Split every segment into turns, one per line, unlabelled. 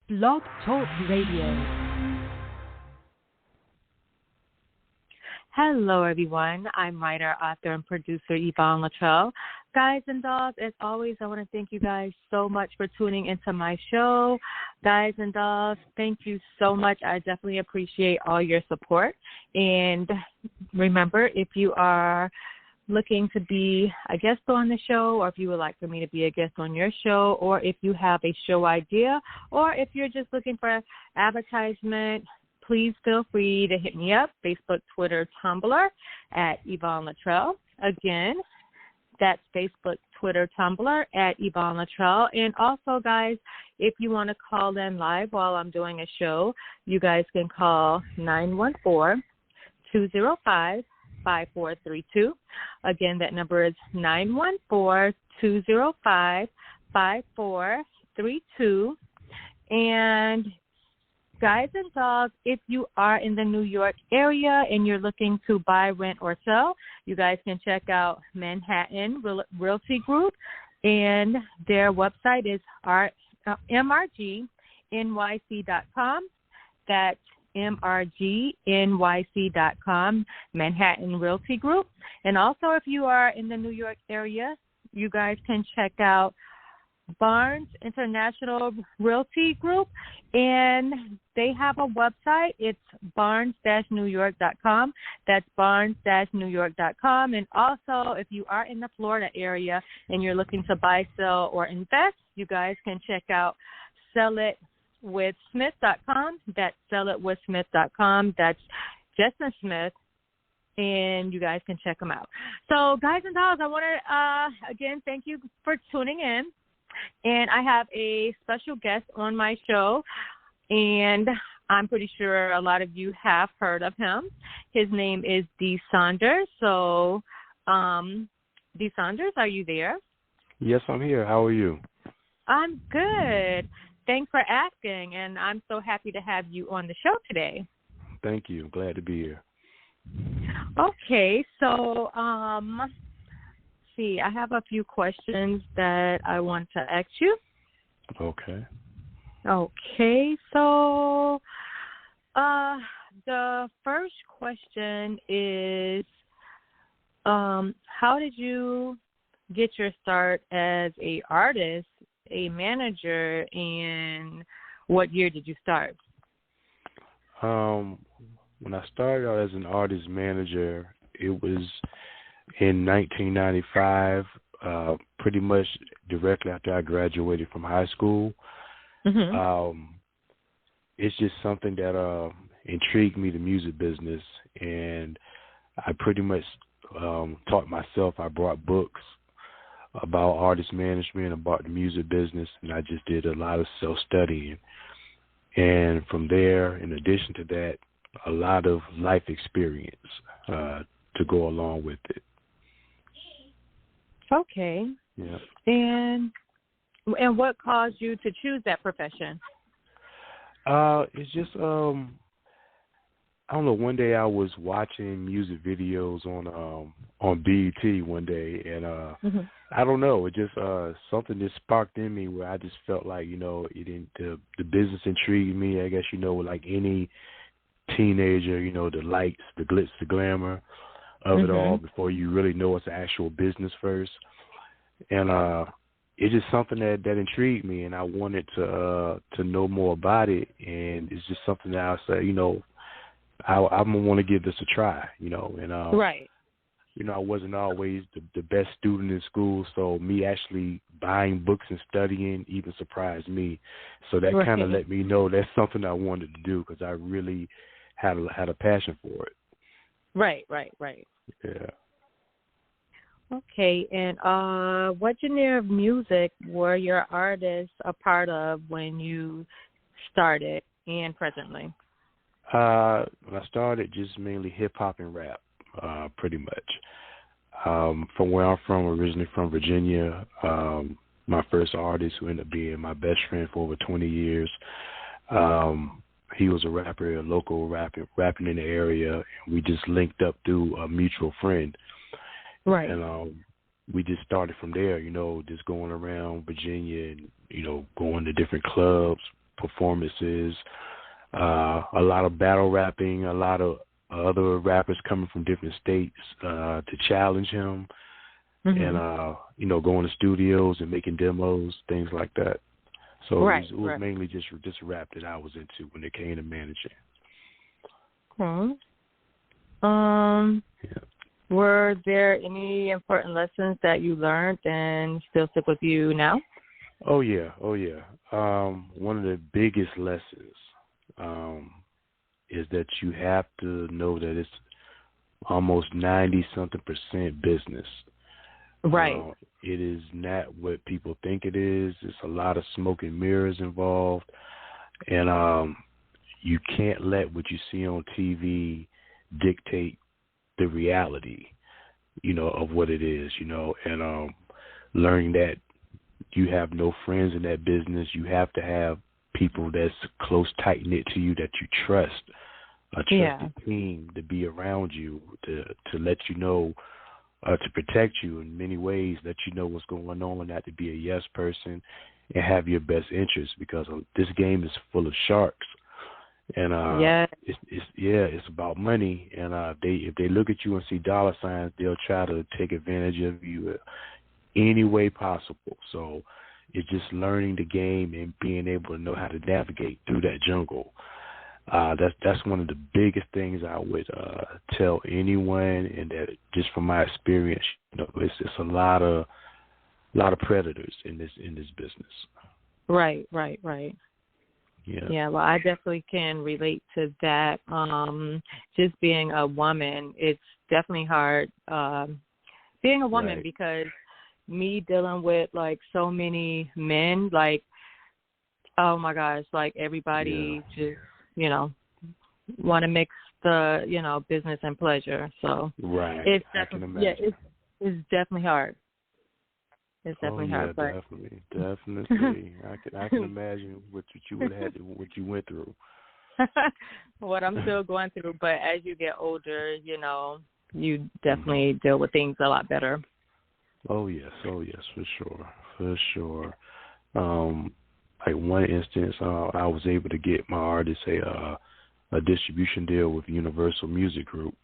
Blog Talk Radio. Hello, everyone. I'm writer, author, and producer Yvonne Luttrell. Guys and dolls, as always, I want to thank you guys so much for tuning into my show. Guys and dolls, thank you so much. I definitely appreciate all your support. And remember, if you are looking to be a guest on the show, or if you would like for me to be a guest on your show, or if you have a show idea, or if you're just looking for advertisement, please feel free to hit me up, Facebook, Twitter, Tumblr, at Yvonne Luttrell. Again, that's Facebook, Twitter, Tumblr, at Yvonne Luttrell. And also, guys, if you want to call in live while I'm doing a show, you guys can call 914-205-5432. Again, that number is 914-205-5432. And guys and dolls, if you are in the New York area and you're looking to buy, rent, or sell, you guys can check out Manhattan Realty Group, and their website is mrgnyc.com. That's mrgnyc.com, Manhattan Realty Group. And also, if you are in the New York area, you guys can check out Barnes International Realty Group, and they have a website. It's barnes-newyork.com. That's barnes-newyork.com. And also, if you are in the Florida area and you're looking to buy, sell, or invest, you guys can check out sellitwithsmith.com. That's sellitwithsmith.com. That's Justin Smith, and you guys can check them out. So, guys and dolls, I want to, again, thank you for tuning in. And I have a special guest on my show, and I'm pretty sure a lot of you have heard of him. His name is D. Saunders. So, D. Saunders, are you there?
Yes, I'm here. How are you?
I'm good. Thanks for asking, and I'm so happy to have you on the show today.
Thank you. Glad to be here.
Okay, so I have a few questions that I want to ask you.
Okay.
Okay, so the first question is, how did you get your start as an artist, a manager, and what year did you start?
When I started out as an artist manager, it was in 1995, pretty much directly after I graduated from high school. Mm-hmm. It's just something that intrigued me, the music business, and I pretty much taught myself. I brought books about artist management, about the music business, and I just did a lot of self-studying. And from there, in addition to that, a lot of life experience to go along with it.
Okay.
Yeah.
And what caused you to choose that profession?
It's just I don't know. One day I was watching music videos on BET one day, and mm-hmm. I don't know. It just something just sparked in me where I just felt like the business intrigued me. I guess like any teenager, the lights, the glitz, the glamour of it all before you really know it's an actual business first. And it's just something that intrigued me, and I wanted to know more about it. And it's just something that I say, I'm gonna want to give this a try, And
right.
I wasn't always the best student in school, so me actually buying books and studying even surprised me. So that kind of let me know that's something I wanted to do because I really had a passion for it.
Right.
Yeah.
Okay, and what genre of music were your artists a part of when you started and presently?
When I started, just mainly hip-hop and rap, pretty much. From where I'm from, originally from Virginia, my first artist who ended up being my best friend for over 20 years, he was a rapper, a local rapping in the area, and we just linked up through a mutual friend.
Right.
And we just started from there, just going around Virginia and, going to different clubs, performances, a lot of battle rapping, a lot of other rappers coming from different states to challenge him, and going to studios and making demos, things like that. So it was mainly just rap that I was into when it came to managing.
Were there any important lessons that you learned and still stick with you now?
Oh yeah. One of the biggest lessons is that you have to know that it's almost 90-something% business.
Right.
It is not what people think it is. It's a lot of smoke and mirrors involved, and you can't let what you see on TV dictate the reality, of what it is, and learning that you have no friends in that business. You have to have people that's close, tight-knit to you that you trust, a trusted team to be around you, to let you know, to protect you in many ways, let you know what's going on, not to be a yes person, and have your best interests, because this game is full of sharks. And it's about money, and if they look at you and see dollar signs, they'll try to take advantage of you any way possible. So it's just learning the game and being able to know how to navigate through that jungle. That's one of the biggest things I would tell anyone, and that just from my experience, it's a lot of predators in this business.
Right. Yeah, well, I definitely can relate to that. Just being a woman, it's definitely hard being a woman, because me dealing with, like, so many men, like, oh, my gosh, like, everybody just, want to mix the, business and pleasure. So it's definitely, it's definitely hard. It's definitely hard. But
Definitely. I can imagine what you would have had, what you went through.
What I'm still going through, but as you get older, you definitely deal with things a lot better.
Oh yes, for sure. Like one instance, I was able to get my artist a distribution deal with Universal Music Group,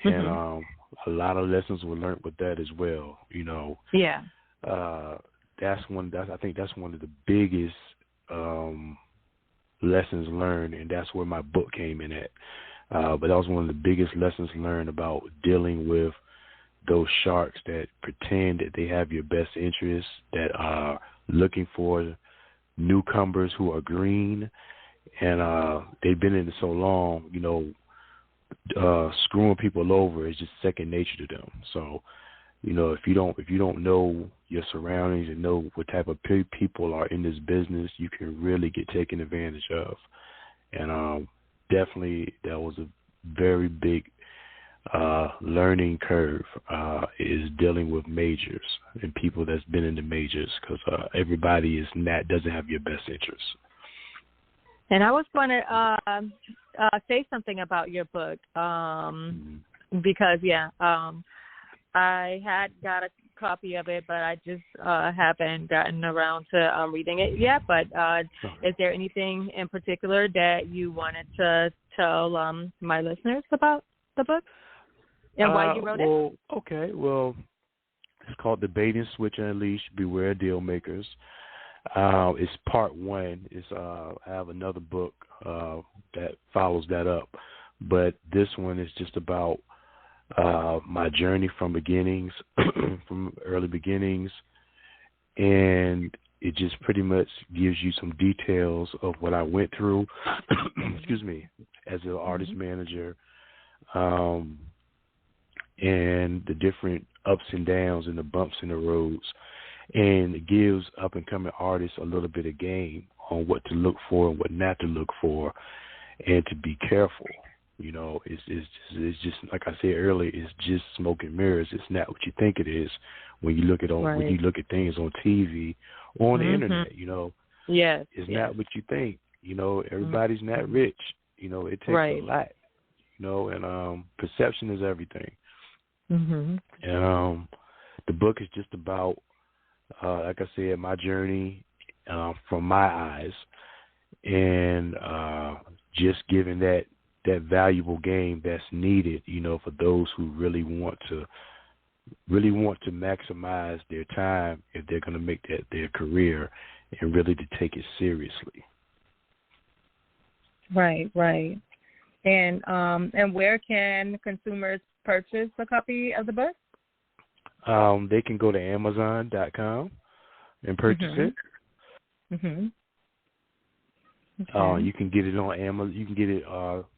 and a lot of lessons were learned with that as well.
Yeah.
I think that's one of the biggest lessons learned, and that's where my book came in at. But that was one of the biggest lessons learned about dealing with those sharks that pretend that they have your best interests, that are looking for newcomers who are green, and they've been in it so long, screwing people over is just second nature to them. So, if you don't know your surroundings and know what type of people are in this business, you can really get taken advantage of. And definitely that was a very big learning curve, is dealing with majors and people that's been in the majors, because everybody doesn't have your best interests.
And I was going to say something about your book, because I had got a copy of it, but I just haven't gotten around to reading it yet. But is there anything in particular that you wanted to tell my listeners about the book and why you wrote it?
Okay. Well, it's called The Bait and Switch Unleashed, Beware Deal Makers. It's part one. I have another book that follows that up, but this one is just about my journey from beginnings, from early beginnings, and it just pretty much gives you some details of what I went through, excuse me, as an artist manager, and the different ups and downs and the bumps in the roads, and it gives up-and-coming artists a little bit of game on what to look for and what not to look for, and to be careful. It's just like I said earlier, it's just smoke and mirrors. It's not what you think it is when you look at when you look at things on TV or on the internet. It's not what you think. Everybody's not rich. It takes a lot. And perception is everything. And the book is just about, like I said, my journey from my eyes, and just giving that valuable game that's needed, for those who really want to maximize their time if they're going to make that their career and really to take it seriously.
Right. And where can consumers purchase a copy of the book?
They can go to Amazon.com and purchase it.
Mm-hmm. Okay.
You can get it on Amazon. You can get it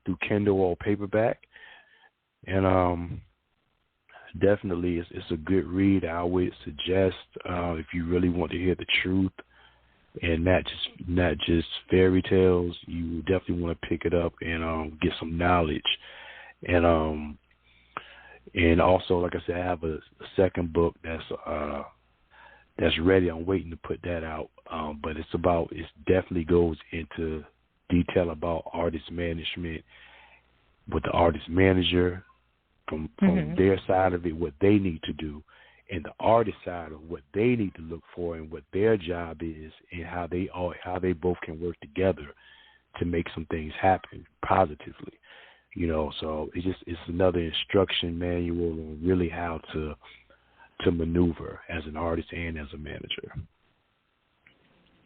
through Kindle or paperback, and definitely it's a good read. I would suggest if you really want to hear the truth and not just fairy tales, you definitely want to pick it up and get some knowledge. And also, like I said, I have a second book that's ready. I'm waiting to put that out. But it definitely goes into detail about artist management with the artist manager from their side of it, what they need to do, and the artist side of what they need to look for and what their job is, and how they both can work together to make some things happen positively. So it's another instruction manual on really how to maneuver as an artist and as a manager.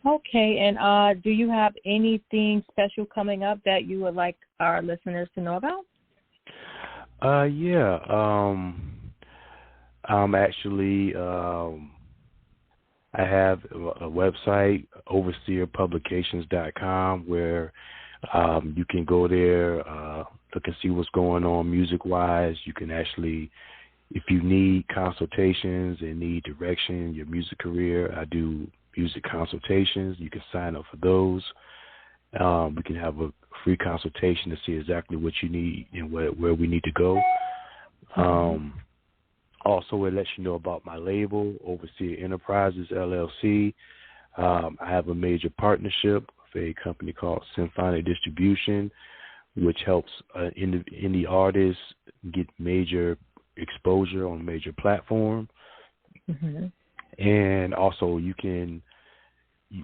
Okay, and do you have anything special coming up that you would like our listeners to know about?
Yeah. I'm actually I have a website, overseerpublications.com, where you can go there, look and see what's going on music-wise. You can actually, if you need consultations and need direction in your music career, I do music consultations. You can sign up for those. We can have a free consultation to see exactly what you need and where we need to go. Also, it lets you know about my label, Overseer Enterprises, LLC. I have a major partnership with a company called Symphonic Distribution, which helps indie artists get major exposure on a major platform. And also, if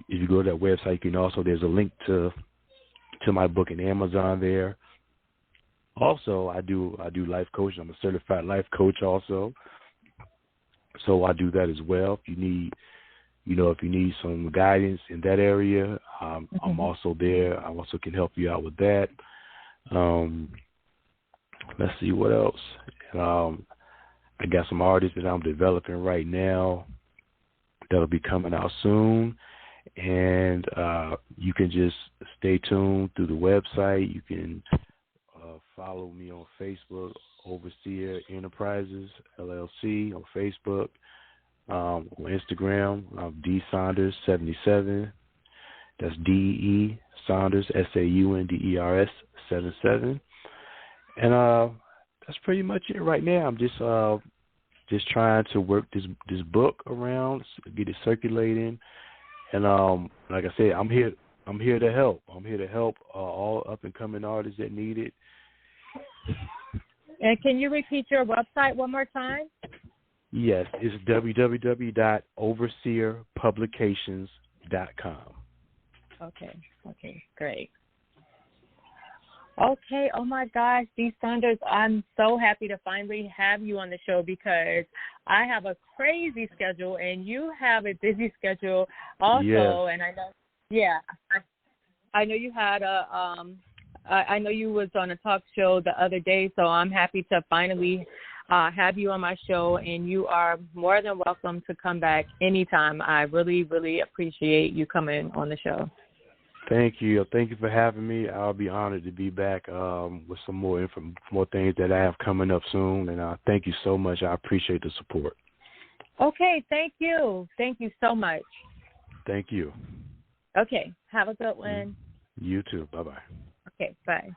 you go to that website, there's a link to my book in Amazon there. Also, I do life coaching. I'm a certified life coach also, so I do that as well. If you need some guidance in that area, I'm also there. I also can help you out with that. Let's see what else. I got some artists that I'm developing right now that'll be coming out soon. And you can just stay tuned through the website. You can follow me on Facebook, Overseer Enterprises, LLC, on Facebook. On Instagram, I'm D Saunders 77. That's DE Saunders SAUNDERS 77. And that's pretty much it right now. I'm just trying to work this book around, get it circulating. And like I said, I'm here to help. I'm here to help all up and coming artists that need it.
And can you repeat your website one more time?
Yes, it's www.overseerpublications.com.
Okay, great. Okay, oh my gosh, D. Saunders, I'm so happy to finally have you on the show because I have a crazy schedule and you have a busy schedule also.
Yes.
And I know you had I know you was on a talk show the other day, so I'm happy to finally have you on my show, and you are more than welcome to come back anytime. I really, really appreciate you coming on the show.
Thank you. Thank you for having me. I'll be honored to be back with some more things that I have coming up soon, and thank you so much. I appreciate the support.
Okay, thank you. Thank you so much.
Thank you.
Okay, have a good one.
You too. Bye-bye.
Okay, bye.